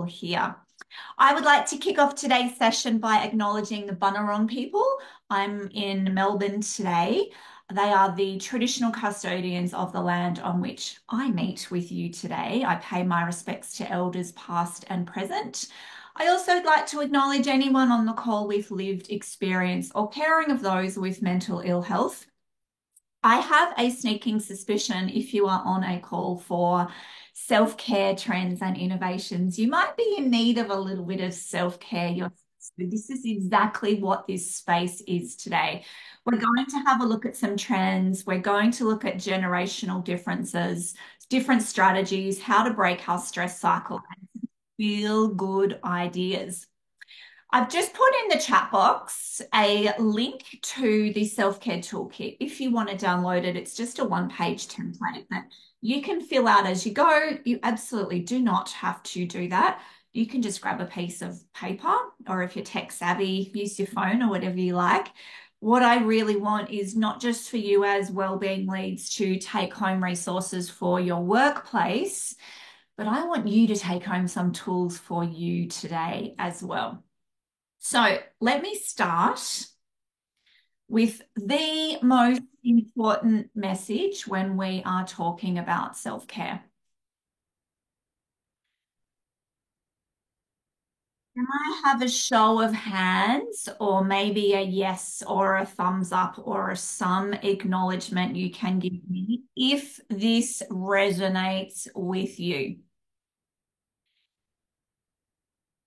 Here. I would like to kick off today's session by acknowledging the Bunurong people. I'm in Melbourne today. They are the traditional custodians of the land on which I meet with you today. I pay my respects to elders past and present. I also would like to acknowledge anyone on the call with lived experience or caring of those with mental ill health. I have a sneaking suspicion if you are on a call for self-care trends and innovations, you might be in need of a little bit of self-care yourself. So this is exactly what this space is today. We're going to have a look at some trends. We're going to look at generational differences, different strategies, how to break our stress cycle, and feel good ideas. I've just put in the chat box a link to the self-care toolkit. If you want to download it, it's just a one-page template that you can fill out as you go. You absolutely do not have to do that. You can just grab a piece of paper, or if you're tech savvy, use your phone or whatever you like. What I really want is not just for you as wellbeing leads to take home resources for your workplace, but I want you to take home some tools for you today as well. So let me start with the most important message when we are talking about self-care. Can I have a show of hands, or maybe a yes or a thumbs up or some acknowledgement you can give me if this resonates with you?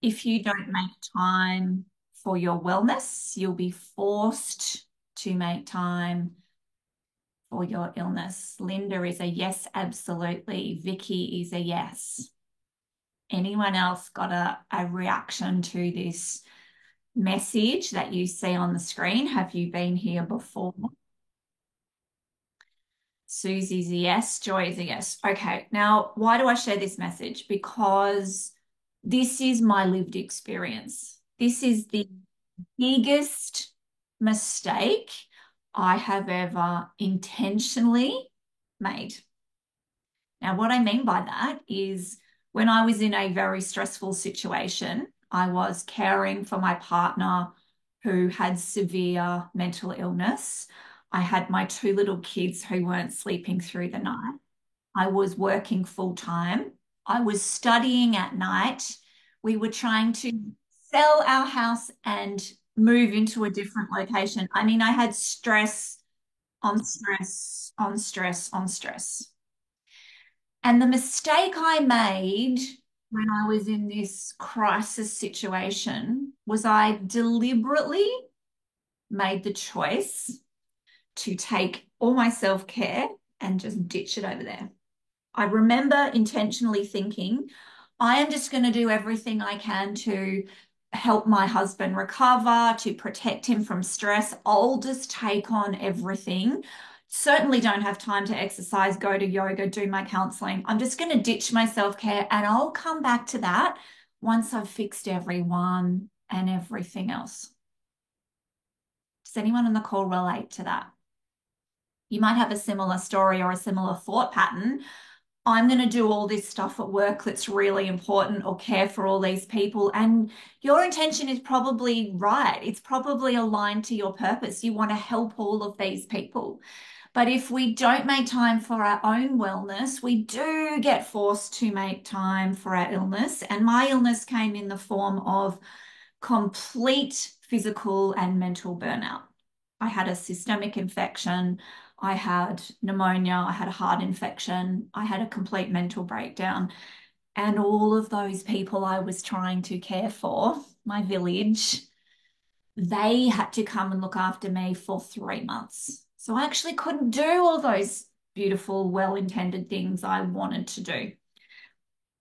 If you don't make time for your wellness, you'll be forced to make time for your illness. Linda is a yes, absolutely. Vicky is a yes. Anyone else got a reaction to this message that you see on the screen? Have you been here before? Susie's a yes, Joy is a yes. Okay, now why do I share this message? Because this is my lived experience. This is the biggest mistake I have ever intentionally made. Now, what I mean by that is when I was in a very stressful situation, I was caring for my partner who had severe mental illness. I had my two little kids who weren't sleeping through the night. I was working full time. I was studying at night. We were trying to sell our house and move into a different location. I mean, I had stress on stress on stress on stress. And the mistake I made when I was in this crisis situation was I deliberately made the choice to take all my self-care and just ditch it over there. I remember intentionally thinking, I am just going to do everything I can to help my husband recover, to protect him from stress. I'll just take on everything. Certainly don't have time to exercise, go to yoga, do my counseling. I'm just going to ditch my self-care and I'll come back to that once I've fixed everyone and everything else. Does anyone on the call relate to that? You might have a similar story or a similar thought pattern. I'm going to do all this stuff at work that's really important or care for all these people. And your intention is probably right. It's probably aligned to your purpose. You want to help all of these people. But if we don't make time for our own wellness, we do get forced to make time for our illness. And my illness came in the form of complete physical and mental burnout. I had a systemic infection. I had pneumonia. I had a heart infection. I had a complete mental breakdown. And all of those people I was trying to care for, my village, they had to come and look after me for 3 months. So I actually couldn't do all those beautiful, well-intended things I wanted to do.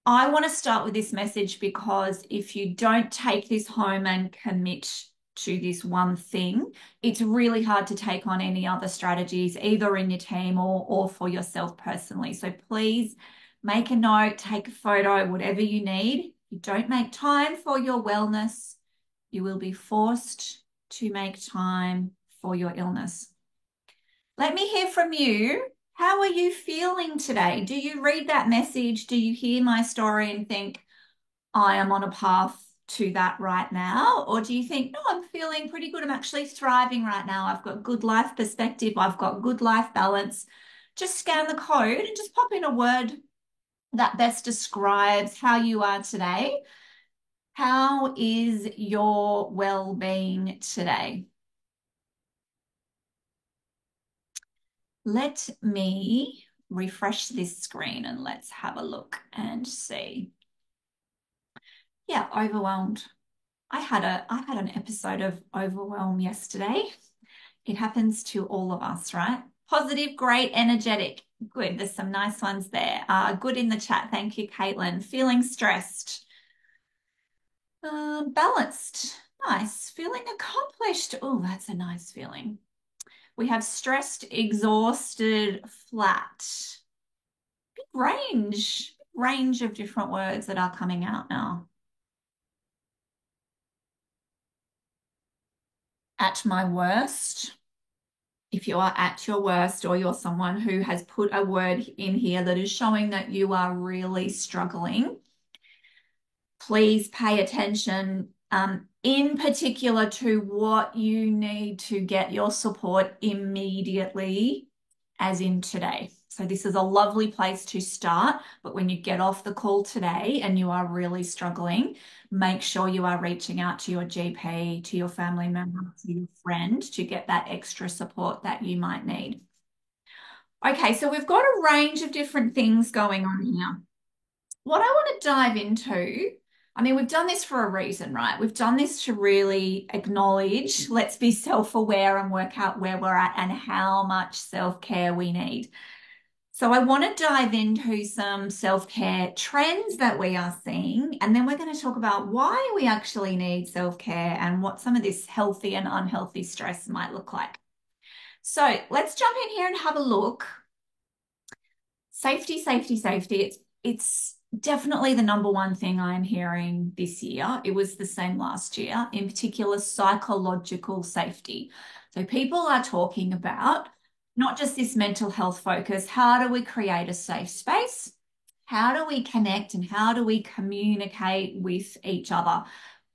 I want to start with this message because if you don't take this home and commit to this one thing, it's really hard to take on any other strategies, either in your team or for yourself personally. So please make a note, take a photo, whatever you need. If you don't make time for your wellness, you will be forced to make time for your illness. Let me hear from you. How are you feeling today? Do you read that message? Do you hear my story and think, I am on a path to that right now? Or do you think, no, I'm feeling pretty good. I'm actually thriving right now. I've got good life perspective. I've got good life balance. Just scan the code and just pop in a word that best describes how you are today. How is your well-being today? Let me refresh this screen and let's have a look and see. Yeah, overwhelmed. I had an episode of overwhelm yesterday. It happens to all of us, right? Positive, great, energetic. Good. There's some nice ones there. Good in the chat. Thank you, Caitlin. Feeling stressed. Balanced. Nice. Feeling accomplished. Oh, that's a nice feeling. We have stressed, exhausted, flat. Range of different words that are coming out now. At my worst. If you are at your worst or you're someone who has put a word in here that is showing that you are really struggling, please pay attention in particular to what you need to get your support immediately, as in today. So this is a lovely place to start, but when you get off the call today and you are really struggling, make sure you are reaching out to your GP, to your family member, to your friend to get that extra support that you might need. Okay, so we've got a range of different things going on here. What I want to dive into, I mean, we've done this for a reason, right? We've done this to really acknowledge, let's be self-aware and work out where we're at and how much self-care we need. So I want to dive into some self-care trends that we are seeing, and then we're going to talk about why we actually need self-care and what some of this healthy and unhealthy stress might look like. So let's jump in here and have a look. Safety, safety, safety. It's definitely the number one thing I'm hearing this year. It was the same last year, in particular, psychological safety. So people are talking about not just this mental health focus, how do we create a safe space? How do we connect and how do we communicate with each other?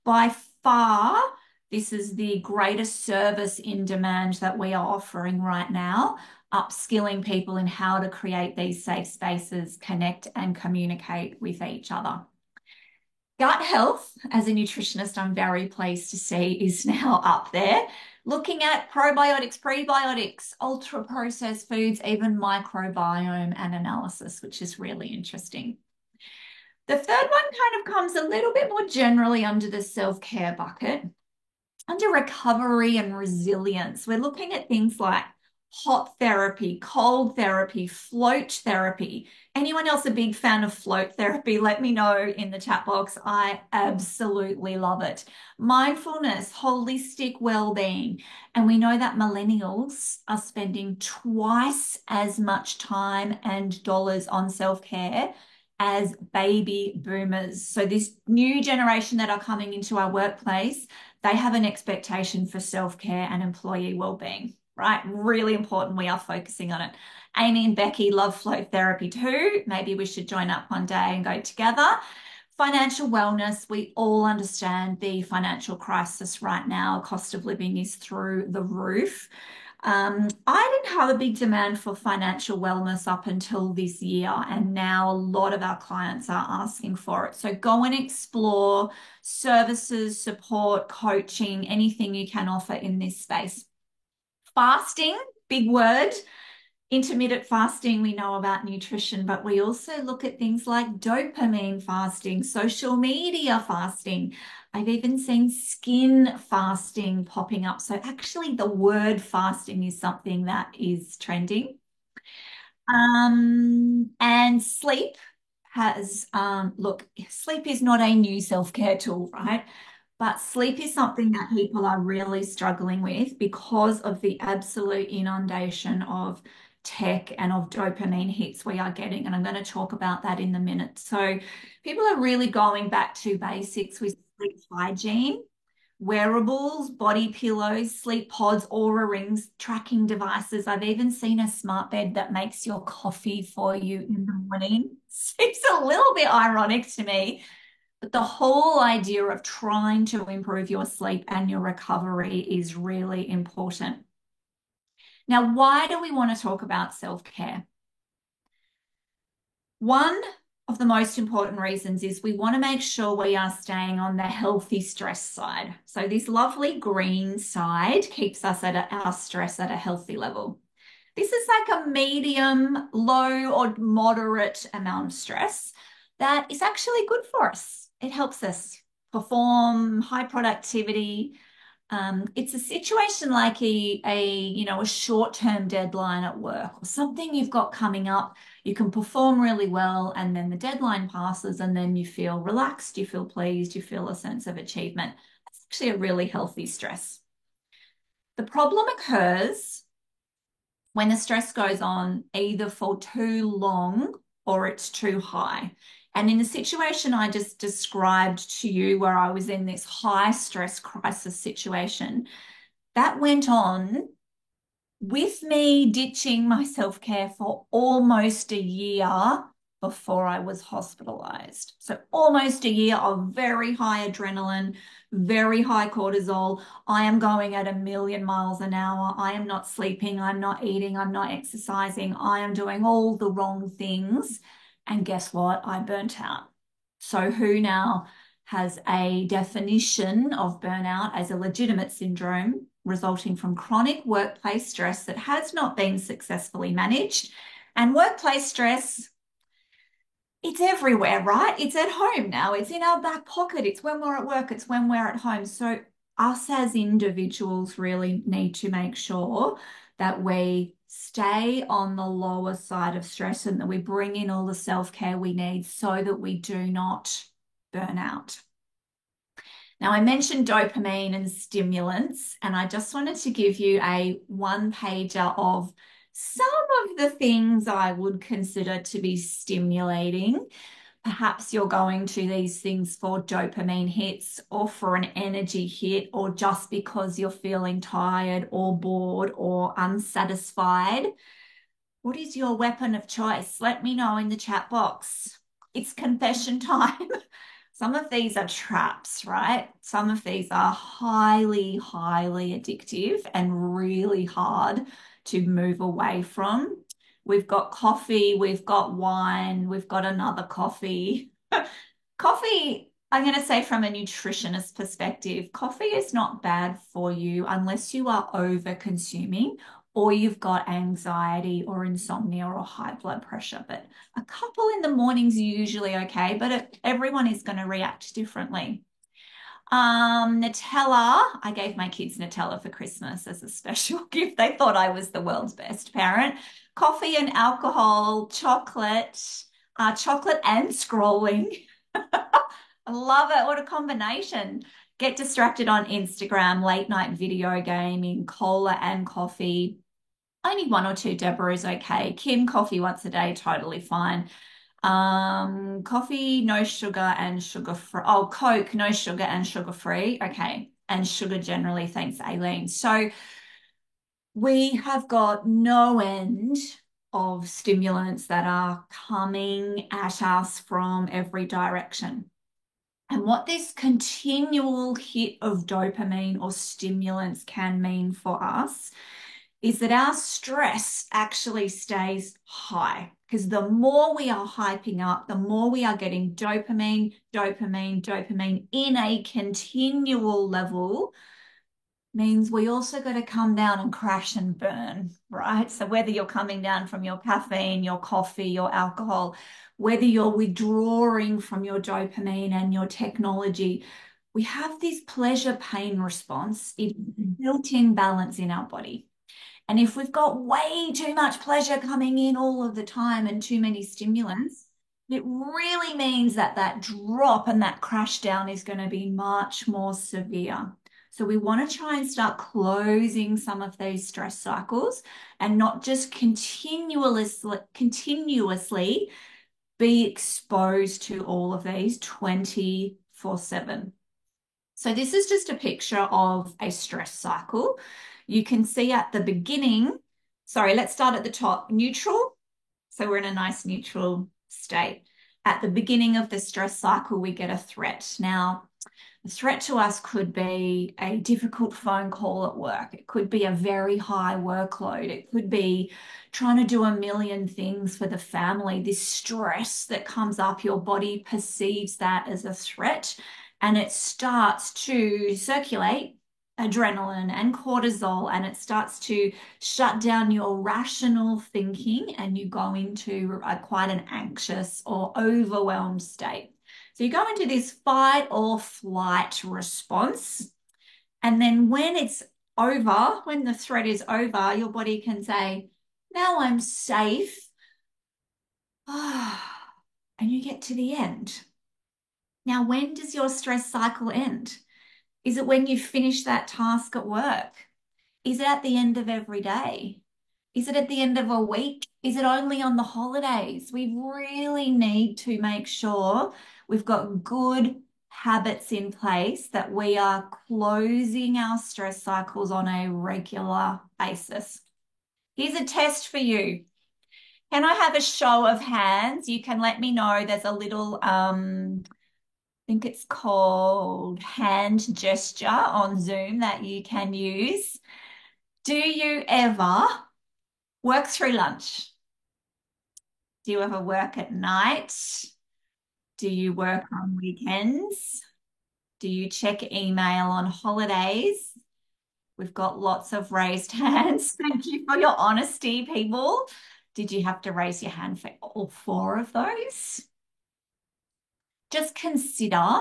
By far, this is the greatest service in demand that we are offering right now, upskilling people in how to create these safe spaces, connect and communicate with each other. Gut health, as a nutritionist, I'm very pleased to see is now up there. Looking at probiotics, prebiotics, ultra processed foods, even microbiome and analysis, which is really interesting. The third one kind of comes a little bit more generally under the self-care bucket. Under recovery and resilience, we're looking at things like hot therapy, cold therapy, float therapy. Anyone else a big fan of float therapy? Let me know in the chat box. I absolutely love it. Mindfulness, holistic well-being. And we know that millennials are spending twice as much time and dollars on self-care as baby boomers. So this new generation that are coming into our workplace, they have an expectation for self-care and employee well-being, right? Really important. We are focusing on it. Amy and Becky love float therapy too. Maybe we should join up one day and go together. Financial wellness, we all understand the financial crisis right now. Cost of living is through the roof. I didn't have a big demand for financial wellness up until this year, and now a lot of our clients are asking for it. So go and explore services, support, coaching, anything you can offer in this space. Fasting, big word. Intermittent fasting, we know about nutrition, but we also look at things like dopamine fasting, social media fasting. I've even seen skin fasting popping up. So actually the word fasting is something that is trending. And sleep has, look, sleep is not a new self-care tool, right? But sleep is something that people are really struggling with because of the absolute inundation of tech and of dopamine hits we are getting. And I'm going to talk about that in a minute. So people are really going back to basics with sleep hygiene, wearables, body pillows, sleep pods, Aura rings, tracking devices. I've even seen a smart bed that makes your coffee for you in the morning. Seems a little bit ironic to me. But the whole idea of trying to improve your sleep and your recovery is really important. Now, why do we want to talk about self-care? One of the most important reasons is we want to make sure we are staying on the healthy stress side. So this lovely green side keeps us at our stress at a healthy level. This is like a medium, low, or moderate amount of stress that is actually good for us. It helps us perform high productivity. It's a situation like a short-term deadline at work or something you've got coming up. You can perform really well, and then the deadline passes, and then you feel relaxed, you feel pleased, you feel a sense of achievement. It's actually a really healthy stress. The problem occurs when the stress goes on either for too long or it's too high. And in the situation I just described to you, where I was in this high stress crisis situation, that went on with me ditching my self-care for almost a year before I was hospitalized. So almost a year of very high adrenaline, very high cortisol. I am going at a million miles an hour. I am not sleeping. I'm not eating. I'm not exercising. I am doing all the wrong things. And guess what? I burnt out. So who now has a definition of burnout as a legitimate syndrome resulting from chronic workplace stress that has not been successfully managed? And workplace stress, it's everywhere, right? It's at home now. It's in our back pocket. It's when we're at work. It's when we're at home. So us as individuals really need to make sure that we stay on the lower side of stress and that we bring in all the self-care we need so that we do not burn out. Now, I mentioned dopamine and stimulants, and I just wanted to give you a one-pager of some of the things I would consider to be stimulating. Perhaps you're going to these things for dopamine hits or for an energy hit or just because you're feeling tired or bored or unsatisfied. What is your weapon of choice? Let me know in the chat box. It's confession time. Some of these are traps, right? Some of these are highly, highly addictive and really hard to move away from. We've got coffee, we've got wine, we've got another coffee. Coffee, I'm going to say from a nutritionist perspective, coffee is not bad for you unless you are over consuming or you've got anxiety or insomnia or high blood pressure. But a couple in the mornings are usually okay, but everyone is going to react differently. Nutella. I gave my kids Nutella for Christmas as a special gift. They thought I was the world's best parent. Coffee and alcohol, chocolate and scrolling. I love it. What a combination. Get distracted on Instagram, late night video gaming, cola and coffee. Only one or two Deborah is okay. Kim, coffee once a day, totally fine. Coffee, no sugar and sugar free. Oh, Coke, no sugar and sugar free. Okay. And sugar generally, thanks, Aileen. So we have got no end of stimulants that are coming at us from every direction. And what this continual hit of dopamine or stimulants can mean for us is that our stress actually stays high. Because the more we are hyping up, the more we are getting dopamine, dopamine, dopamine in a continual level, means we also got to come down and crash and burn, right? So whether you're coming down from your caffeine, your coffee, your alcohol, whether you're withdrawing from your dopamine and your technology, we have this pleasure pain response. It's built-in balance in our body. And if we've got way too much pleasure coming in all of the time and too many stimulants, it really means that that drop and that crash down is going to be much more severe. So we want to try and start closing some of these stress cycles and not just continuously be exposed to all of these 24/7. So this is just a picture of a stress cycle. You can see at the beginning, sorry, let's start at the top, neutral. So we're in a nice neutral state. At the beginning of the stress cycle, we get a threat. Now, the threat to us could be a difficult phone call at work. It could be a very high workload. It could be trying to do a million things for the family. This stress that comes up, your body perceives that as a threat and it starts to circulate adrenaline and cortisol and it starts to shut down your rational thinking and you go into quite an anxious or overwhelmed state. So you go into this fight or flight response. And then when it's over, when the threat is over, your body can say, now I'm safe. And you get to the end. Now, when does your stress cycle end? Is it when you finish that task at work? Is it at the end of every day? Is it at the end of a week? Is it only on the holidays? We really need to make sure we've got good habits in place that we are closing our stress cycles on a regular basis. Here's a test for you. Can I have a show of hands? You can let me know. There's a little, I think it's called hand gesture on Zoom that you can use. Do you ever work through lunch? Do you ever work at night? Do you work on weekends? Do you check email on holidays? We've got lots of raised hands. Thank you for your honesty, people. Did you have to raise your hand for all four of those? Just consider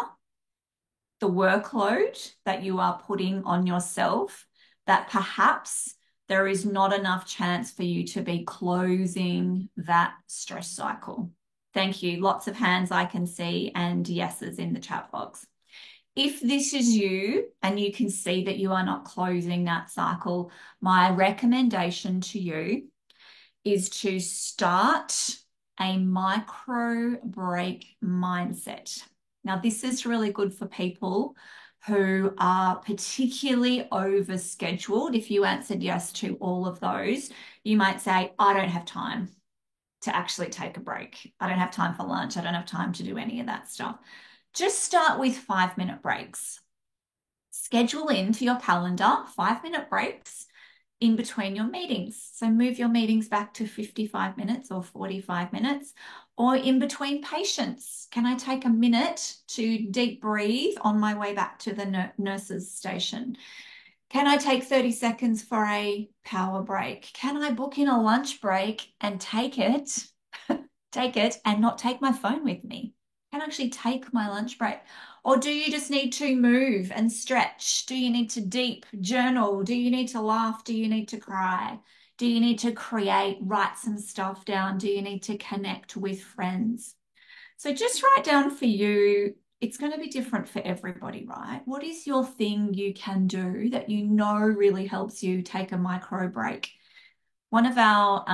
the workload that you are putting on yourself, that perhaps there is not enough chance for you to be closing that stress cycle. Thank you. Lots of hands I can see and yeses in the chat box. If this is you and you can see that you are not closing that cycle, my recommendation to you is to start a micro break mindset. Now, this is really good for people who are particularly overscheduled. If you answered yes to all of those, you might say, I don't have time to actually take a break. I don't have time for lunch. I don't have time to do any of that stuff. Just start with 5-minute breaks. Schedule into your calendar 5-minute breaks in between your meetings. So move your meetings back to 55 minutes or 45 minutes, or in between patients. Can I take a minute to deep breathe on my way back to the nurse's station? Can I take 30 seconds for a power break? Can I book in a lunch break and take it and not take my phone with me? Can I actually take my lunch break? Or do you just need to move and stretch? Do you need to deep journal? Do you need to laugh? Do you need to cry? Do you need to create, write some stuff down? Do you need to connect with friends? So just write down for you. It's going to be different for everybody, right? What is your thing you can do that you know really helps you take a micro break? One of our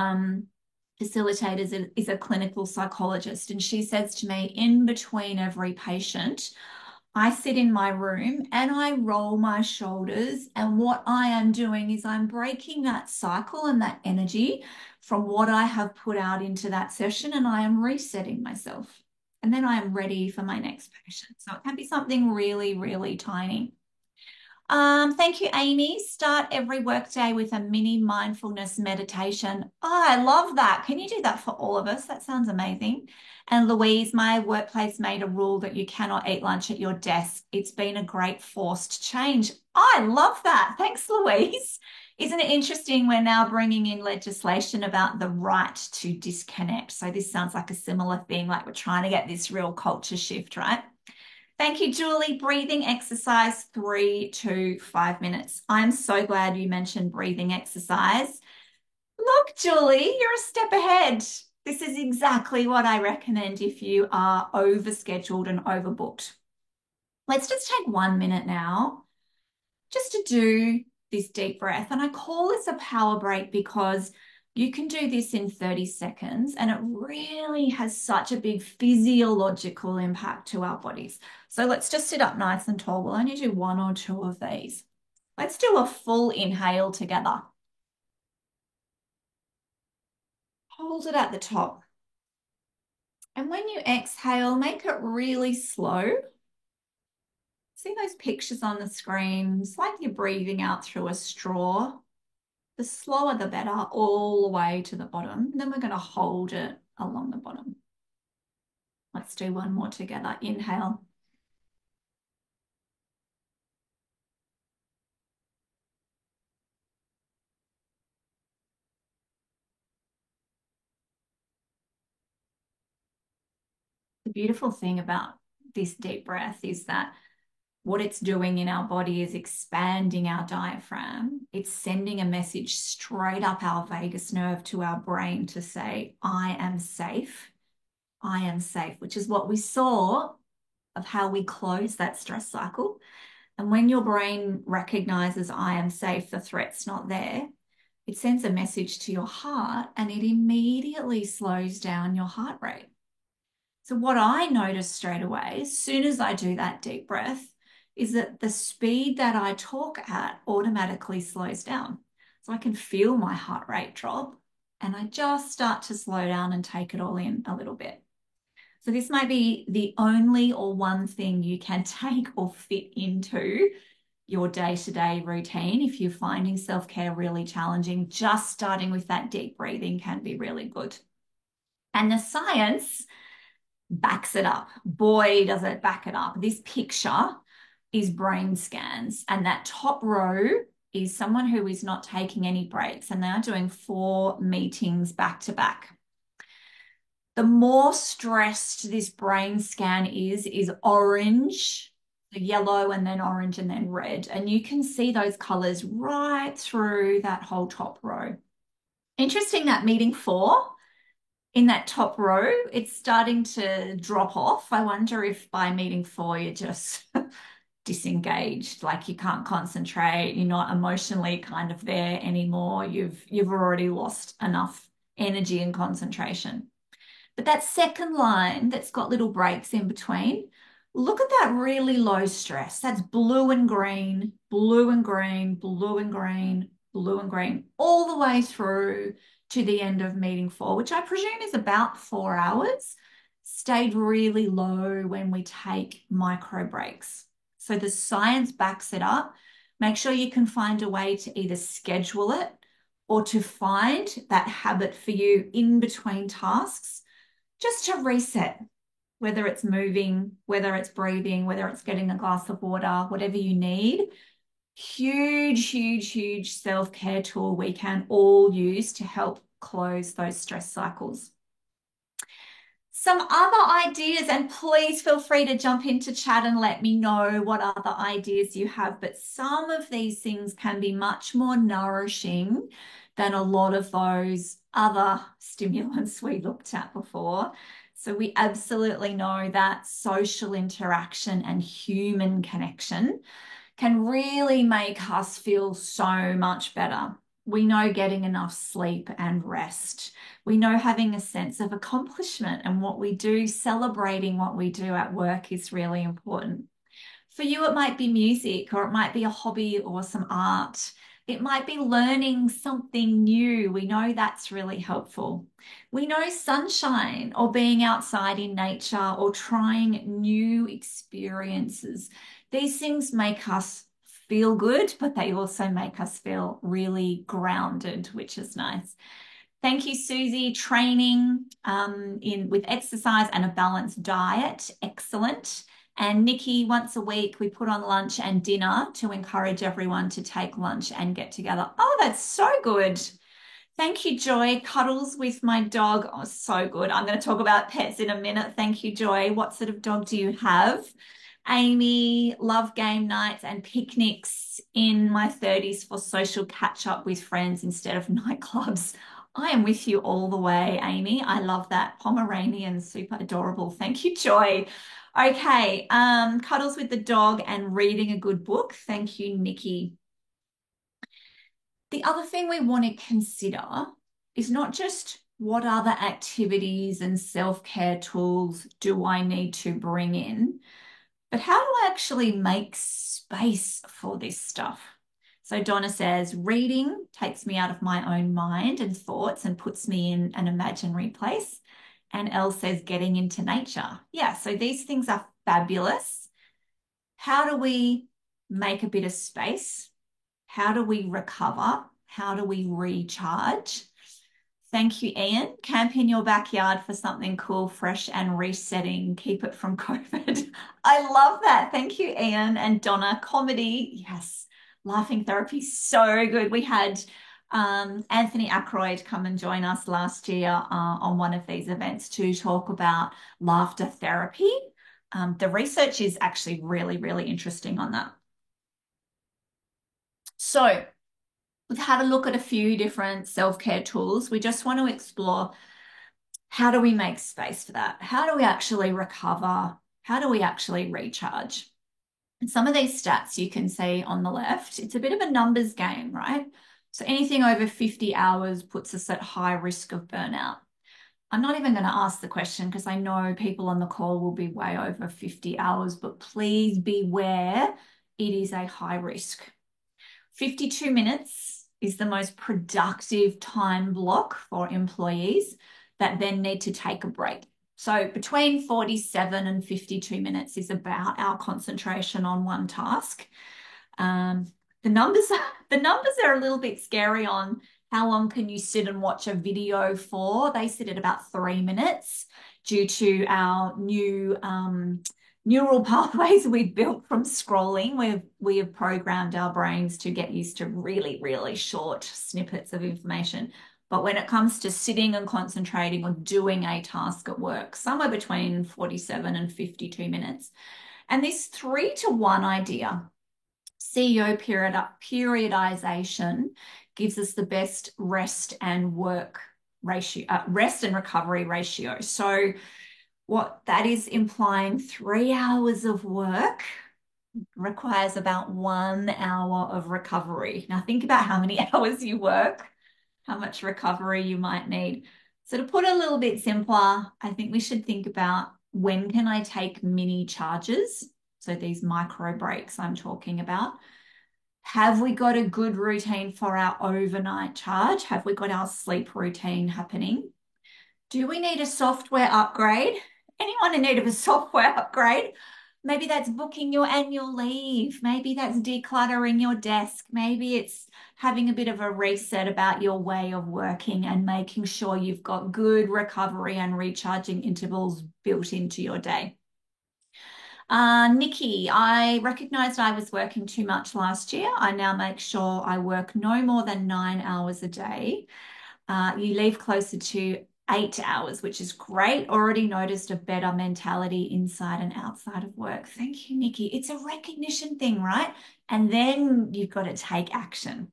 facilitators is a clinical psychologist, and she says to me, in between every patient, I sit in my room and I roll my shoulders. And what I am doing is I'm breaking that cycle and that energy from what I have put out into that session, and I am resetting myself. And then I am ready for my next patient. So it can be something really, really tiny. Thank you, Amy. Start every workday with a mini mindfulness meditation. Oh, I love that. Can you do that for all of us? That sounds amazing. And Louise, my workplace made a rule that you cannot eat lunch at your desk. It's been a great forced change. I love that. Thanks, Louise. Isn't it interesting? We're now bringing in legislation about the right to disconnect. So this sounds like a similar thing, like we're trying to get this real culture shift, right? Thank you, Julie. Breathing exercise, 3 to 5 minutes. I'm so glad you mentioned breathing exercise. Look, Julie, you're a step ahead. This is exactly what I recommend if you are overscheduled and overbooked. Let's just take 1 minute now just to do this deep breath. And I call this a power break because you can do this in 30 seconds and it really has such a big physiological impact to our bodies. So let's just sit up nice and tall. We'll only do 1 or 2 of these. Let's do a full inhale together. Hold it at the top. And when you exhale, make it really slow. See those pictures on the screen? It's like you're breathing out through a straw. The slower, the better, all the way to the bottom. And then we're going to hold it along the bottom. Let's do one more together. Inhale. The beautiful thing about this deep breath is that what it's doing in our body is expanding our diaphragm. It's sending a message straight up our vagus nerve to our brain to say, I am safe. I am safe, which is what we saw of how we close that stress cycle. And when your brain recognizes I am safe, the threat's not there, it sends a message to your heart and it immediately slows down your heart rate. So, what I notice straight away, as soon as I do that deep breath, is that the speed that I talk at automatically slows down. So, I can feel my heart rate drop and I just start to slow down and take it all in a little bit. So, this might be the only or one thing you can take or fit into your day-to-day routine. If you're finding self-care really challenging, just starting with that deep breathing can be really good. And the science backs it up. Boy, does it back it up. This picture is brain scans, and that top row is someone who is not taking any breaks, and they're doing 4 meetings back to back. The more stressed this brain scan is orange, the yellow, and then orange, and then red. And you can see those colors right through that whole top row. Interesting that meeting 4 in that top row, it's starting to drop off. I wonder if by meeting 4, you're just disengaged, like you can't concentrate, you're not emotionally kind of there anymore. You've already lost enough energy and concentration. But that second line that's got little breaks in between, look at that really low stress. That's blue and green, blue and green, blue and green, blue and green, all the way through to the end of meeting 4, which I presume is about 4 hours, stayed really low when we take micro breaks. So the science backs it up. Make sure you can find a way to either schedule it or to find that habit for you in between tasks, just to reset, whether it's moving, whether it's breathing, whether it's getting a glass of water, whatever you need. Huge, huge, huge self-care tool we can all use to help close those stress cycles. Some other ideas, and please feel free to jump into chat and let me know what other ideas you have, but some of these things can be much more nourishing than a lot of those other stimulants we looked at before. So we absolutely know that social interaction and human connection can really make us feel so much better. We know getting enough sleep and rest. We know having a sense of accomplishment and what we do, celebrating what we do at work is really important. For you, it might be music, or it might be a hobby or some art. It might be learning something new. We know that's really helpful. We know sunshine or being outside in nature or trying new experiences. These things make us feel good, but they also make us feel really grounded, which is nice. Thank you, Susie. Training with exercise and a balanced diet. Excellent. And Nikki, once a week, we put on lunch and dinner to encourage everyone to take lunch and get together. Oh, that's so good. Thank you, Joy. Cuddles with my dog. Oh, so good. I'm going to talk about pets in a minute. Thank you, Joy. What sort of dog do you have? Amy, love game nights and picnics in my 30s for social catch up with friends instead of nightclubs. I am with you all the way, Amy. I love that. Pomeranian, super adorable. Thank you, Joy. Okay, cuddles with the dog and reading a good book. Thank you, Nikki. The other thing we want to consider is not just what other activities and self-care tools do I need to bring in, but how do I actually make space for this stuff? So Donna says, reading takes me out of my own mind and thoughts and puts me in an imaginary place. And Elle says getting into nature. Yeah, so these things are fabulous. How do we make a bit of space? How do we recover? How do we recharge? Thank you, Ian. Camp in your backyard for something cool, fresh, and resetting. Keep it from COVID. I love that. Thank you, Ian and Donna. Comedy, yes. Laughing therapy, so good. We had Anthony Ackroyd come and join us last year on one of these events to talk about laughter therapy. The research is actually really, really interesting on that. So, we've had a look at a few different self-care tools. We just want to explore how do we make space for that? How do we actually recover? How do we actually recharge? And some of these stats you can see on the left, it's a bit of a numbers game, right? So anything over 50 hours puts us at high risk of burnout. I'm not even going to ask the question because I know people on the call will be way over 50 hours, but please beware, it is a high risk. 52 minutes is the most productive time block for employees that then need to take a break. So between 47 and 52 minutes is about our concentration on one task. The numbers, the numbers are a little bit scary on how long can you sit and watch a video for. They sit at about 3 minutes due to our new neural pathways we've built from scrolling. We have programmed our brains to get used to really, really short snippets of information. But when it comes to sitting and concentrating or doing a task at work, somewhere between 47 and 52 minutes. And this 3-to-1 idea, CEO periodization, gives us the best rest and work ratio, rest and recovery ratio. So what that is implying, 3 hours of work requires about 1 hour of recovery. Now think about how many hours you work, how much recovery you might need. So to put it a little bit simpler, I think we should think about when can I take mini charges? So these micro breaks I'm talking about. Have we got a good routine for our overnight charge? Have we got our sleep routine happening? Do we need a software upgrade? Anyone in need of a software upgrade? Maybe that's booking your annual leave. Maybe that's decluttering your desk. Maybe it's having a bit of a reset about your way of working and making sure you've got good recovery and recharging intervals built into your day. Nikki, I recognized I was working too much last year. I now make sure I work no more than 9 hours a day. You leave closer to 8 hours, which is great. Already noticed a better mentality inside and outside of work. Thank you, Nikki. It's a recognition thing, right? And then you've got to take action.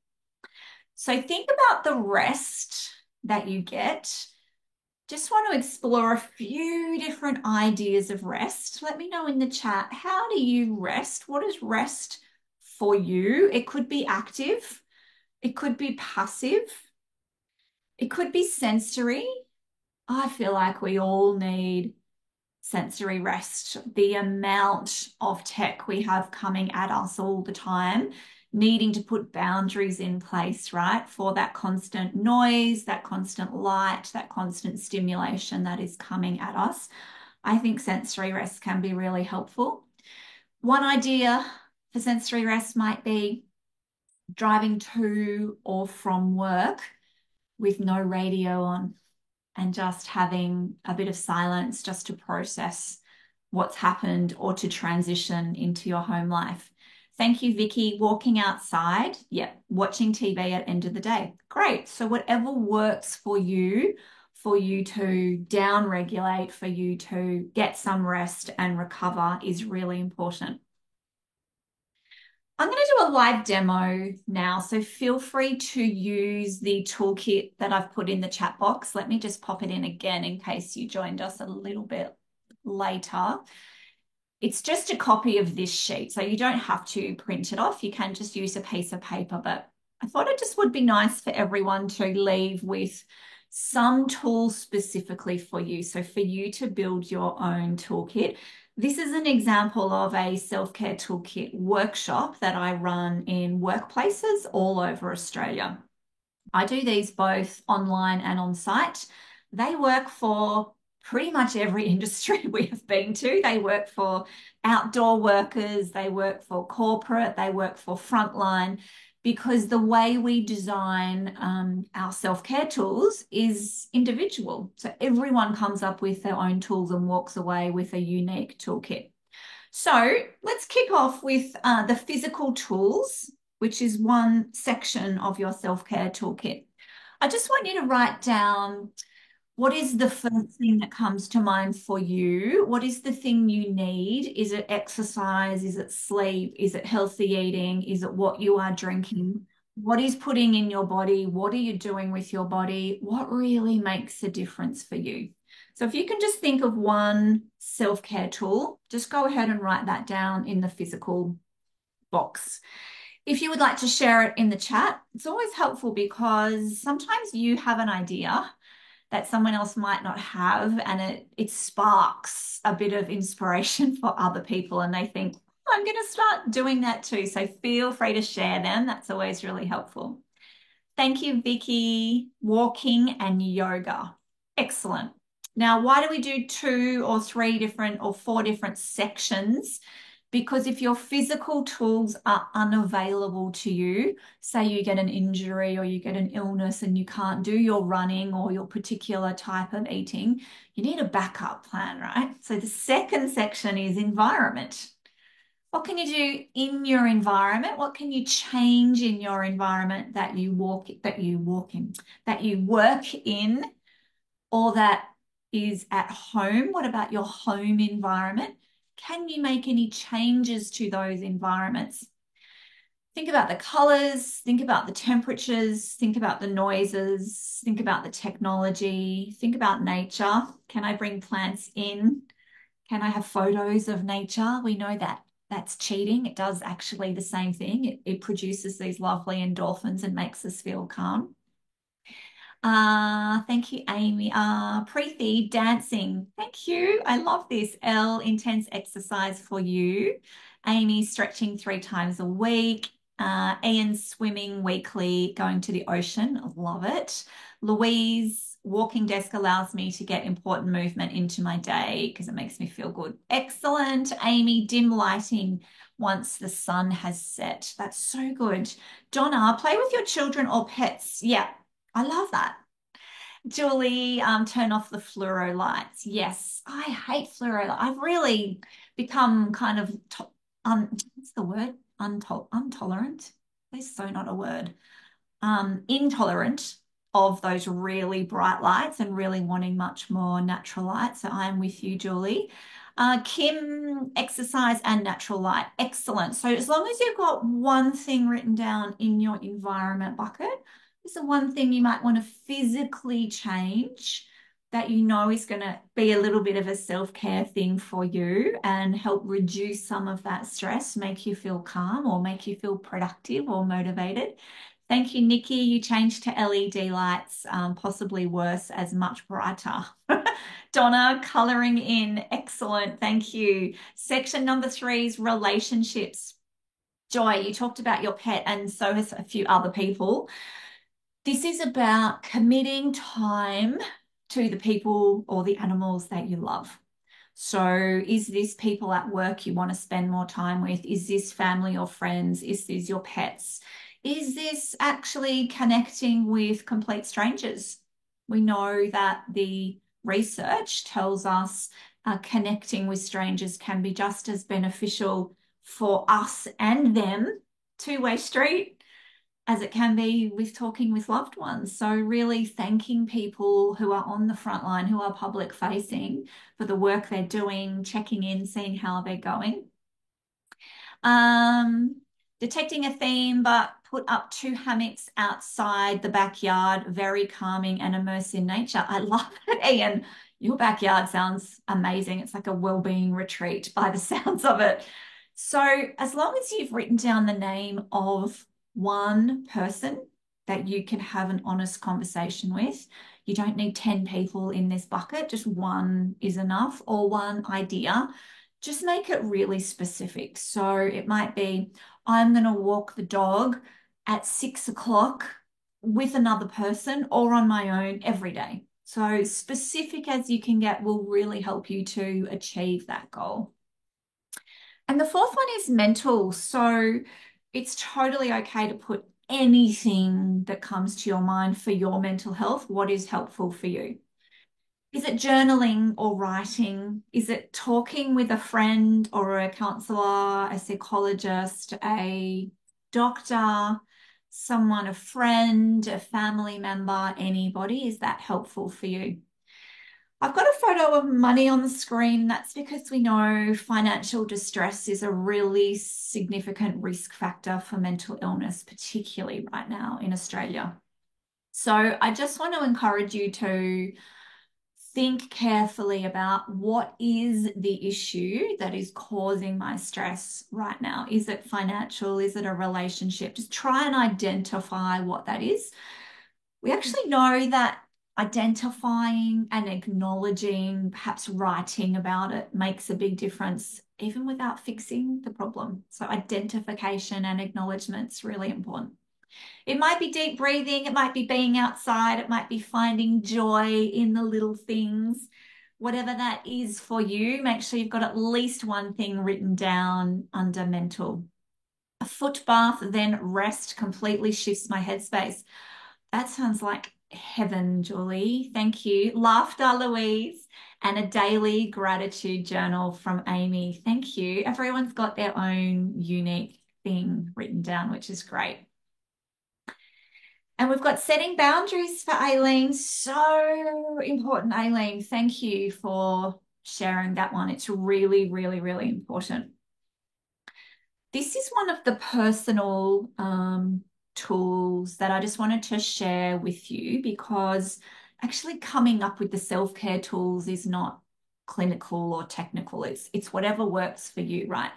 So think about the rest that you get. Just want to explore a few different ideas of rest. Let me know in the chat, how do you rest? What is rest for you? It could be active. It could be passive. It could be sensory. I feel like we all need sensory rest. The amount of tech we have coming at us all the time, needing to put boundaries in place, right? For that constant noise, that constant light, that constant stimulation that is coming at us. I think sensory rest can be really helpful. One idea for sensory rest might be driving to or from work with no radio on and just having a bit of silence just to process what's happened or to transition into your home life. Thank you, Vicky. Walking outside, yeah, watching TV at end of the day. Great. So whatever works for you to down regulate, for you to get some rest and recover is really important. I'm going to do a live demo now, so feel free to use the toolkit that I've put in the chat box. Let me just pop it in again in case you joined us a little bit later. It's just a copy of this sheet, so you don't have to print it off. You can just use a piece of paper, but I thought it just would be nice for everyone to leave with some tools specifically for you. So for you to build your own toolkit. This is an example of a self-care toolkit workshop that I run in workplaces all over Australia. I do these both online and on site. They work for pretty much every industry we have been to. They work for outdoor workers, they work for corporate, they work for frontline, because the way we design our self-care tools is individual. So everyone comes up with their own tools and walks away with a unique toolkit. So let's kick off with the physical tools, which is one section of your self-care toolkit. I just want you to write down, what is the first thing that comes to mind for you? What is the thing you need? Is it exercise? Is it sleep? Is it healthy eating? Is it what you are drinking? What is putting in your body? What are you doing with your body? What really makes a difference for you? So if you can just think of one self-care tool, just go ahead and write that down in the physical box. If you would like to share it in the chat, it's always helpful because sometimes you have an idea that someone else might not have, and it sparks a bit of inspiration for other people, and they think, "Oh, I'm going to start doing that too." So feel free to share them. That's always really helpful. Thank you, Vicky. Walking and yoga. Excellent. Now, why do we do 2 or 3 or 4 different sections? Because if your physical tools are unavailable to you, say you get an injury or you get an illness and you can't do your running or your particular type of eating, you need a backup plan, right? So the second section is environment. What can you do in your environment? What can you change in your environment that you work in, or that is at home? What about your home environment? Can you make any changes to those environments? Think about the colors, think about the temperatures, think about the noises, think about the technology, think about nature. Can I bring plants in? Can I have photos of nature? We know that that's cheating. It does actually the same thing. It produces these lovely endorphins and makes us feel calm. Thank you, Amy. Preeti, dancing. Thank you. I love this. Elle, intense exercise for you. Amy, stretching 3 times a week. Ian, swimming weekly, going to the ocean. Love it. Louise, walking desk allows me to get important movement into my day because it makes me feel good. Excellent. Amy, dim lighting once the sun has set. That's so good. Donna, play with your children or pets. Yeah, I love that. Julie, turn off the fluoro lights. Yes, I hate fluoro. I've really become kind of, what's the word? Intolerant. It's so not a word. Intolerant of those really bright lights and really wanting much more natural light. So I am with you, Julie. Kim, exercise and natural light. Excellent. So as long as you've got one thing written down in your environment bucket, is the one thing you might want to physically change that you know is going to be a little bit of a self-care thing for you and help reduce some of that stress, make you feel calm or make you feel productive or motivated. Thank you, Nikki. You changed to LED lights, possibly worse, as much brighter. Donna, colouring in. Excellent. Thank you. Section number 3 is relationships. Joy, you talked about your pet, and so has a few other people. This is about committing time to the people or the animals that you love. So is this people at work you want to spend more time with? Is this family or friends? Is this your pets? Is this actually connecting with complete strangers? We know that the research tells us connecting with strangers can be just as beneficial for us and them, two-way street, as it can be with talking with loved ones. So really thanking people who are on the front line, who are public facing, for the work they're doing, checking in, seeing how they're going. Detecting a theme, but put up 2 hammocks outside the backyard, very calming and immerse in nature. I love it, Ian. Your backyard sounds amazing. It's like a well-being retreat by the sounds of it. So as long as you've written down the name of one person that you can have an honest conversation with, you don't need 10 people in this bucket, just one is enough, or one idea. Just make it really specific. So it might be, I'm going to walk the dog at 6 o'clock with another person or on my own every day. So specific as you can get will really help you to achieve that goal. And the fourth one is mental. So it's totally okay to put anything that comes to your mind for your mental health. What is helpful for you? Is it journaling or writing? Is it talking with a friend or a counselor, a psychologist, a doctor, someone, a friend, a family member, anybody? Is that helpful for you? I've got a photo of money on the screen. That's because we know financial distress is a really significant risk factor for mental illness, particularly right now in Australia. So I just want to encourage you to think carefully about what is the issue that is causing my stress right now. Is it financial? Is it a relationship? Just try and identify what that is. We actually know that identifying and acknowledging, perhaps writing about it, makes a big difference, even without fixing the problem. So, identification and acknowledgement is really important. It might be deep breathing, it might be being outside, it might be finding joy in the little things. Whatever that is for you, make sure you've got at least one thing written down under mental. A foot bath, then rest completely shifts my headspace. That sounds like heaven, Julie. Thank you. Laughter, Louise, and a daily gratitude journal from Amy. Thank you. Everyone's got their own unique thing written down, which is great. And we've got setting boundaries for Aileen. So important, Aileen. Thank you for sharing that one. It's really, really, really important. This is one of the personal tools that I just wanted to share with you because actually coming up with the self-care tools is not clinical or technical. It's whatever works for you, right?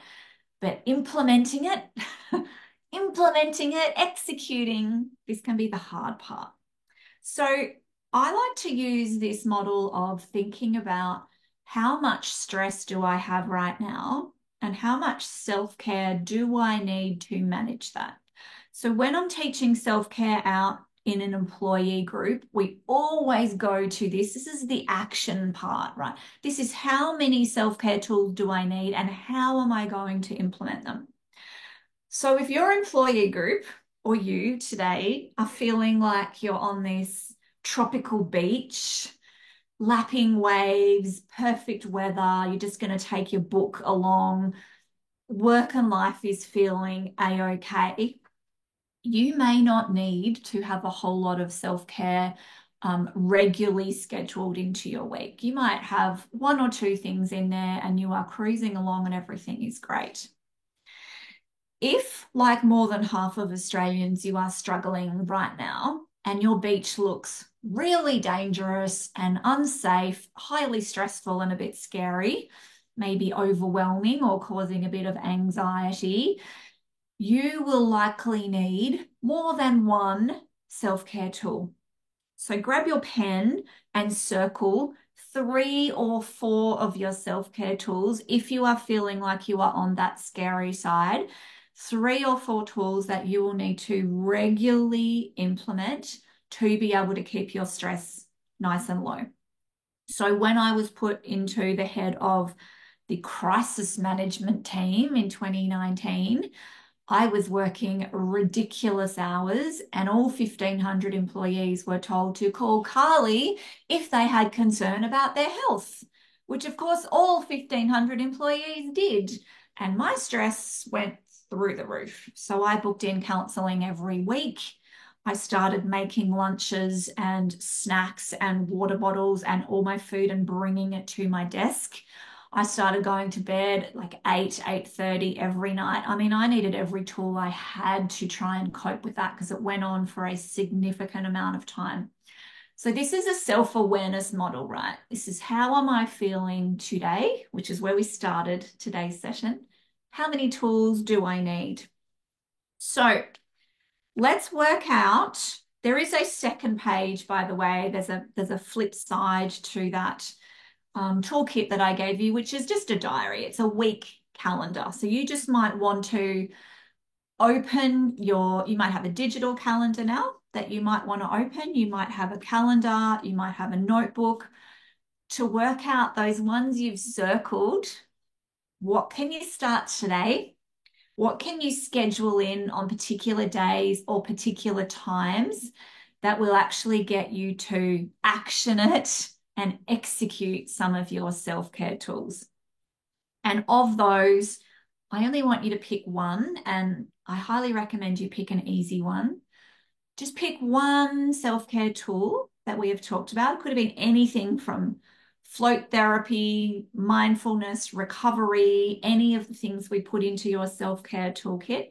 But implementing it, executing, this can be the hard part. So I like to use this model of thinking about how much stress do I have right now and how much self-care do I need to manage that. So when I'm teaching self-care out in an employee group, we always go to this. This is the action part, right? This is how many self-care tools do I need and how am I going to implement them? So if your employee group or you today are feeling like you're on this tropical beach, lapping waves, perfect weather, you're just going to take your book along, work and life is feeling a-okay, you may not need to have a whole lot of self-care regularly scheduled into your week. You might have one or two things in there and you are cruising along and everything is great. If, like more than half of Australians, you are struggling right now and your beach looks really dangerous and unsafe, highly stressful and a bit scary, maybe overwhelming or causing a bit of anxiety, you will likely need more than one self-care tool. So grab your pen and circle 3 or 4 of your self-care tools if you are feeling like you are on that scary side. 3 or 4 tools that you will need to regularly implement to be able to keep your stress nice and low. So when I was put into the head of the crisis management team in 2019, I was working ridiculous hours, and all 1,500 employees were told to call Carly if they had concern about their health, which of course all 1,500 employees did. And my stress went through the roof. So I booked in counselling every week. I started making lunches and snacks and water bottles and all my food and bringing it to my desk. I started going to bed at like 8:30 every night. I mean, I needed every tool I had to try and cope with that because it went on for a significant amount of time. So this is a self-awareness model, right? This is how am I feeling today, which is where we started today's session. How many tools do I need? So let's work out. There is a second page, by the way. There's a flip side to that toolkit that I gave you, which is just a diary. It's a week calendar. So you just might want to open you might have a digital calendar now, that you might want to open. You might have a calendar, you might have a notebook to work out those ones you've circled. What can you start today? What can you schedule in on particular days or particular times that will actually get you to action it and execute some of your self-care tools? And of those, I only want you to pick one, and I highly recommend you pick an easy one. Just pick one self-care tool that we have talked about. It could have been anything from float therapy, mindfulness, recovery, any of the things we put into your self-care toolkit.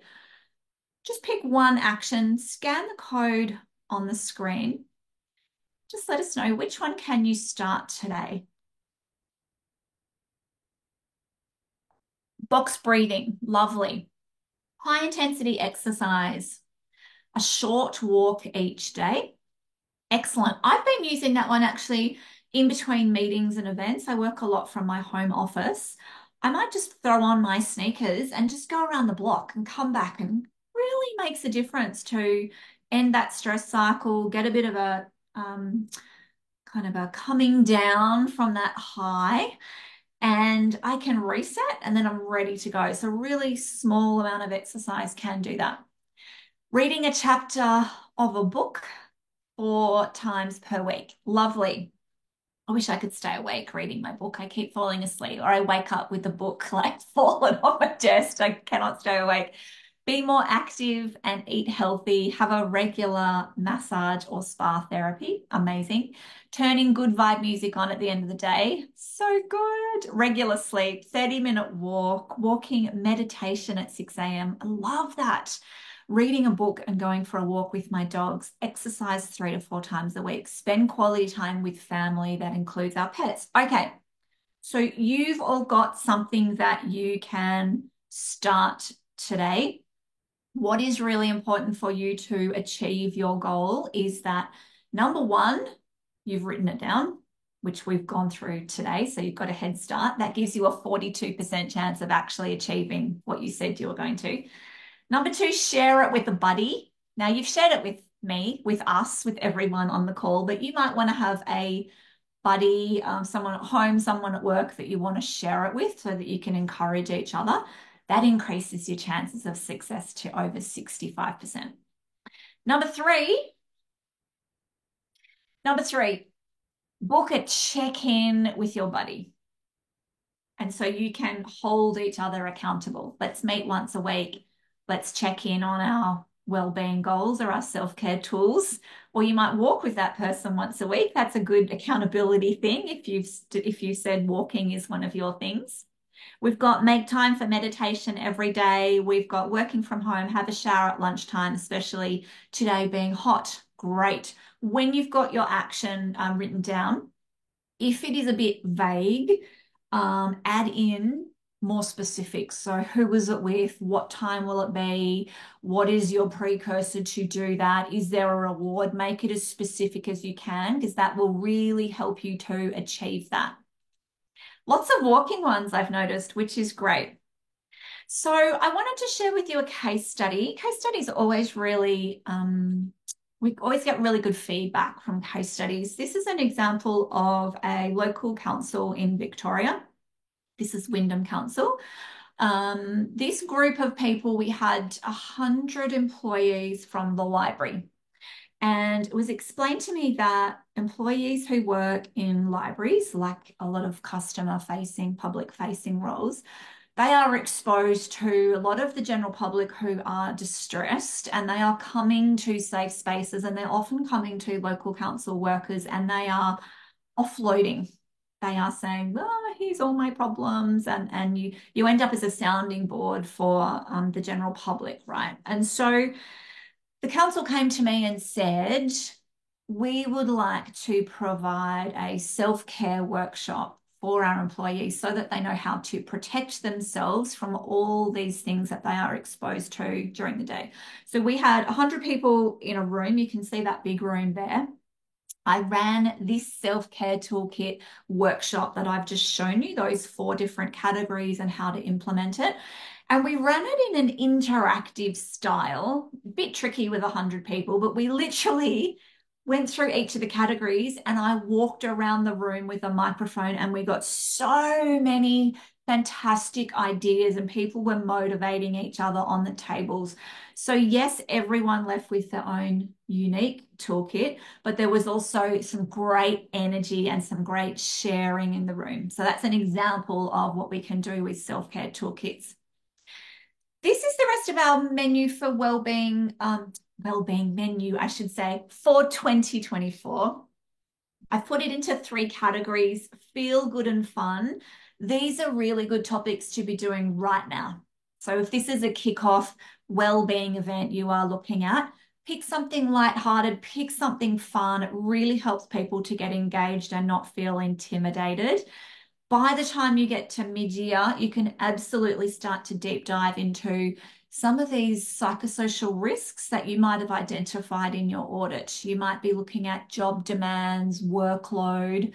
Just pick one action, scan the code on the screen. Just let us know which one can you start today. Box breathing, lovely. High intensity exercise, a short walk each day. Excellent. I've been using that one actually in between meetings and events. I work a lot from my home office. I might just throw on my sneakers and just go around the block and come back, and really makes a difference to end that stress cycle, get a bit of a kind of a coming down from that high, and I can reset and then I'm ready to go. So really small amount of exercise can do that. Reading a chapter of a book 4 times per week. Lovely. I wish I could stay awake reading my book. I keep falling asleep, or I wake up with the book like fallen off my desk. I cannot stay awake. Be more active and eat healthy. Have a regular massage or spa therapy. Amazing. Turning good vibe music on at the end of the day. So good. Regular sleep, 30-minute walk, walking, meditation at 6 a.m. I love that. Reading a book and going for a walk with my dogs, exercise 3 to 4 times a week, spend quality time with family that includes our pets. Okay, so you've all got something that you can start today. What is really important for you to achieve your goal is that, number one, you've written it down, which we've gone through today. So you've got a head start. That gives you a 42% chance of actually achieving what you said you were going to. Number two, share it with a buddy. Now you've shared it with me, with us, with everyone on the call, but you might want to have a buddy, someone at home, someone at work that you want to share it with so that you can encourage each other. That increases your chances of success to over 65%. Number three, book a check-in with your buddy. And so you can hold each other accountable. Let's meet once a week. Let's check in on our well-being goals or our self-care tools. Or you might walk with that person once a week. That's a good accountability thing if you said walking is one of your things. We've got make time for meditation every day. We've got working from home, have a shower at lunchtime, especially today being hot. Great. When you've got your action written down, if it is a bit vague, add in more specifics. So who was it with? What time will it be? What is your precursor to do that? Is there a reward? Make it as specific as you can, because that will really help you to achieve that. Lots of walking ones I've noticed, which is great. So I wanted to share with you a case study. Case studies are always really, we always get really good feedback from case studies. This is an example of a local council in Victoria. This is Wyndham Council. This group of people, we had 100 employees from the library. And it was explained to me that employees who work in libraries, like a lot of customer-facing, public-facing roles, they are exposed to a lot of the general public who are distressed, and they are coming to safe spaces, and they're often coming to local council workers, and they are offloading. They are saying, well, here's all my problems, and you end up as a sounding board for the general public, right? And so the council came to me and said, we would like to provide a self-care workshop for our employees so that they know how to protect themselves from all these things that they are exposed to during the day. So we had 100 people in a room. You can see that big room there. I ran this self-care toolkit workshop that I've just shown you, those 4 different categories and how to implement it. And we ran it in an interactive style, a bit tricky with 100 people, but we literally went through each of the categories and I walked around the room with a microphone and we got so many fantastic ideas and people were motivating each other on the tables. So yes, everyone left with their own unique toolkit, but there was also some great energy and some great sharing in the room. So that's an example of what we can do with self-care toolkits. This is the rest of our menu for well-being menu, I should say, for 2024. I've put it into three categories: feel good and fun. These are really good topics to be doing right now. So if this is a kickoff well-being event you are looking at, pick something lighthearted, pick something fun. It really helps people to get engaged and not feel intimidated. By the time you get to mid-year, you can absolutely start to deep dive into some of these psychosocial risks that you might have identified in your audit. You might be looking at job demands, workload.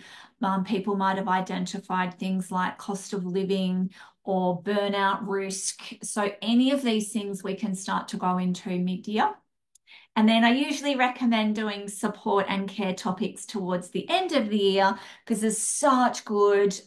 People might have identified things like cost of living or burnout risk. So any of these things we can start to go into mid-year. And then I usually recommend doing support and care topics towards the end of the year because there's such good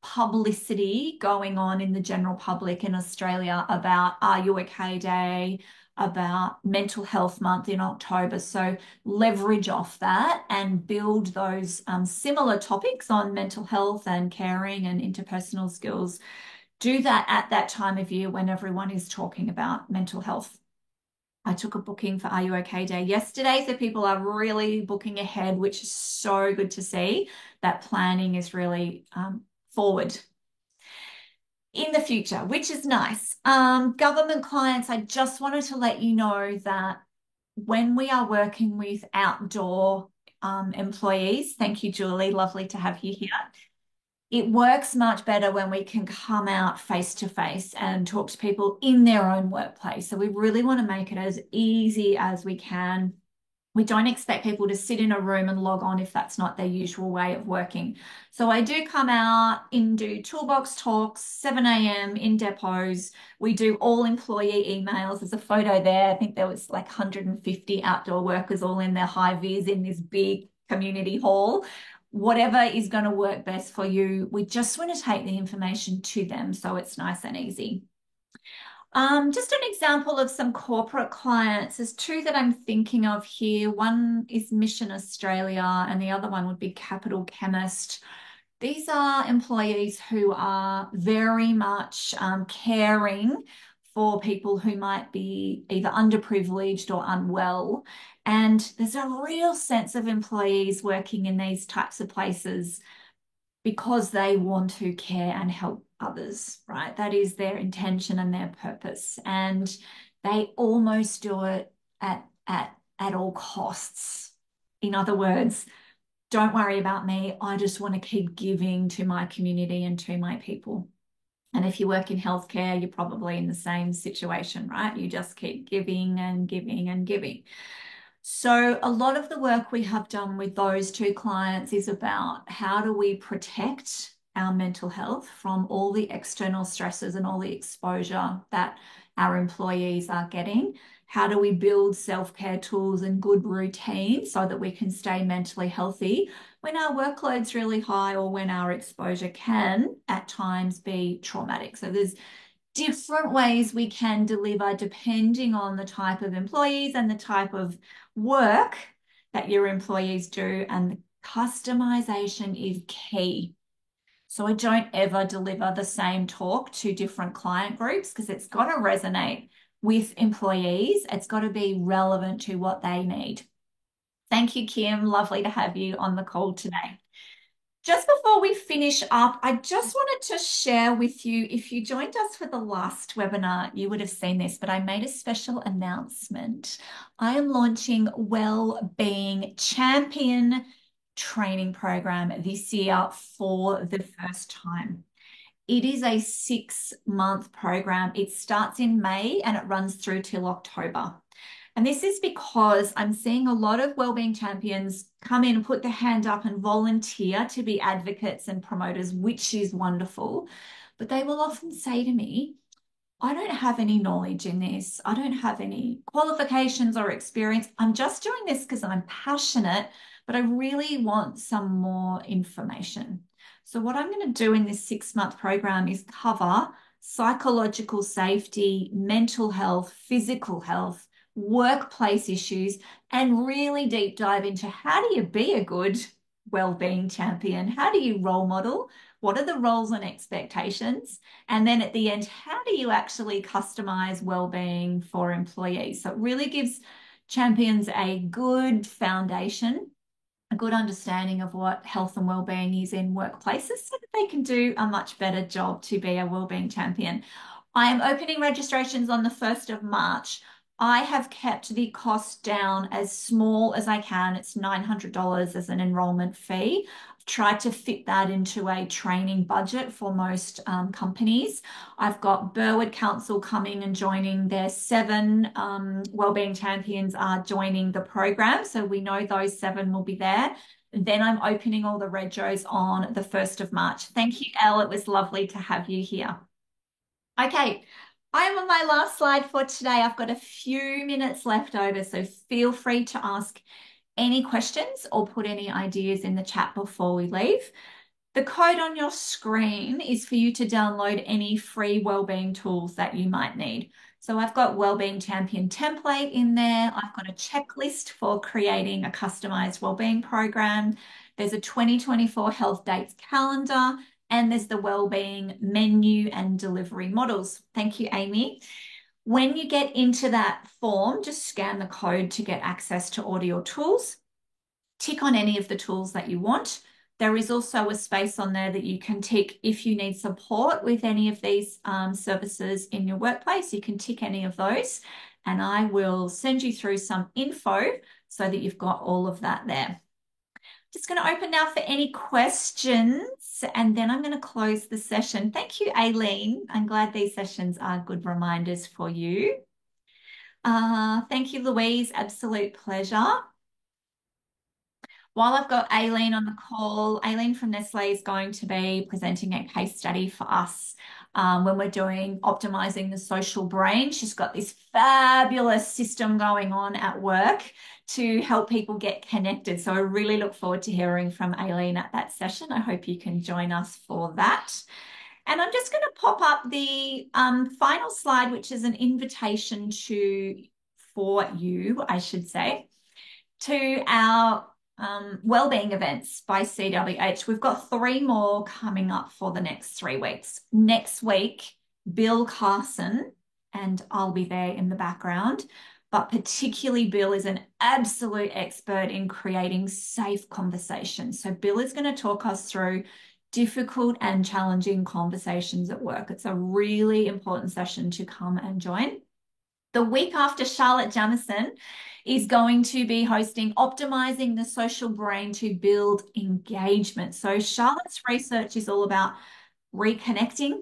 publicity going on in the general public in Australia about Are You OK Day, about Mental Health Month in October. So leverage off that and build those similar topics on mental health and caring and interpersonal skills. Do that at that time of year when everyone is talking about mental health. I took a booking for Are You OK Day yesterday, so people are really booking ahead, which is so good to see. That planning is really forward in the future, which is nice. Government clients, I just wanted to let you know that when we are working with outdoor employees, thank you, Julie, lovely to have you here. It works much better when we can come out face to face and talk to people in their own workplace. So we really want to make it as easy as we can. We don't expect people to sit in a room and log on if that's not their usual way of working. So I do come out and do toolbox talks, 7 a.m. in depots. We do all employee emails. There's a photo there. I think there was like 150 outdoor workers all in their high vis in this big community hall. Whatever is going to work best for you, we just want to take the information to them so it's nice and easy. Just an example of some corporate clients. There's two that I'm thinking of here. One is Mission Australia, and the other one would be Capital Chemist. These are employees who are very much caring for people who might be either underprivileged or unwell. And there's a real sense of employees working in these types of places because they want to care and help others, right? That is their intention and their purpose. And they almost do it at all costs. In other words, don't worry about me. I just want to keep giving to my community and to my people. And if you work in healthcare, you're probably in the same situation, right? You just keep giving and giving and giving. So a lot of the work we have done with those two clients is about how do we protect our mental health from all the external stresses and all the exposure that our employees are getting. How do we build self-care tools and good routines so that we can stay mentally healthy when our workload's really high or when our exposure can at times be traumatic. So there's different ways we can deliver depending on the type of employees and the type of work that your employees do, and the customization is key. So I don't ever deliver the same talk to different client groups because it's got to resonate with employees. It's got to be relevant to what they need. Thank you, Kim. Lovely to have you on the call today. Just before we finish up, I just wanted to share with you, if you joined us for the last webinar, you would have seen this, but I made a special announcement. I am launching Wellbeing Champion training program this year for the first time. It is a 6-month program. It starts in May and it runs through till October. And this is because I'm seeing a lot of wellbeing champions come in and put their hand up and volunteer to be advocates and promoters, which is wonderful. But they will often say to me, I don't have any knowledge in this. I don't have any qualifications or experience. I'm just doing this because I'm passionate, but I really want some more information. So, what I'm going to do in this 6 month program is cover psychological safety, mental health, physical health, workplace issues, and really deep dive into how do you be a good well-being champion? How do you role model? What are the roles and expectations? And then at the end, how do you actually customize well-being for employees? So it really gives champions a good foundation, a good understanding of what health and well-being is in workplaces so that they can do a much better job to be a well-being champion. I am opening registrations on the 1st of March. I have kept the cost down as small as I can. It's $900 as an enrollment fee. I've tried to fit that into a training budget for most companies. I've got Burwood Council coming and joining. Their 7 wellbeing champions are joining the program. So we know those 7 will be there. Then I'm opening all the regos on the 1st of March. Thank you, Elle. It was lovely to have you here. Okay, I'm on my last slide for today. I've got a few minutes left over, so feel free to ask any questions or put any ideas in the chat before we leave. The code on your screen is for you to download any free wellbeing tools that you might need. So I've got Wellbeing Champion template in there. I've got a checklist for creating a customized wellbeing program. There's a 2024 health dates calendar, and there's the wellbeing menu and delivery models. Thank you, Amy. When you get into that form, just scan the code to get access to all your tools. Tick on any of the tools that you want. There is also a space on there that you can tick if you need support with any of these services in your workplace. You can tick any of those, and I will send you through some info so that you've got all of that there. Just going to open now for any questions, and then I'm going to close the session. Thank you, Aileen. I'm glad these sessions are good reminders for you. Thank you, Louise. Absolute pleasure. While I've got Aileen on the call, Aileen from Nestle is going to be presenting a case study for us when we're doing optimizing the social brain. She's got this fabulous system going on at work to help people get connected. So I really look forward to hearing from Aileen at that session. I hope you can join us for that. And I'm just going to pop up the final slide, which is an invitation for you, I should say, to our wellbeing events by CWH. We've got 3 more coming up for the next 3 weeks. Next week, Bill Carson, and I'll be there in the background, but particularly Bill is an absolute expert in creating safe conversations. So Bill is going to talk us through difficult and challenging conversations at work. It's a really important session to come and join. The week after, Charlotte Jamison is going to be hosting Optimizing the Social Brain to Build Engagement. So Charlotte's research is all about reconnecting.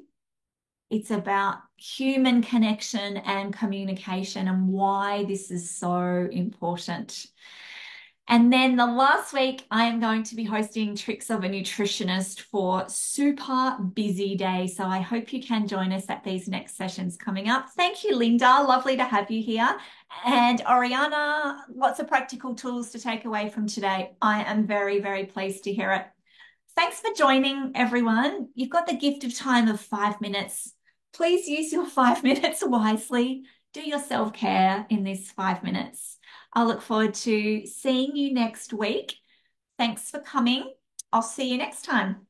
It's about human connection and communication and why this is so important. And then the last week, I am going to be hosting Tricks of a Nutritionist for Super Busy Day. So I hope you can join us at these next sessions coming up. Thank you, Linda. Lovely to have you here. And Oriana, lots of practical tools to take away from today. I am very, very pleased to hear it. Thanks for joining, everyone. You've got the gift of time of 5 minutes. Please use your 5 minutes wisely. Do your self-care in these 5 minutes. I'll look forward to seeing you next week. Thanks for coming. I'll see you next time.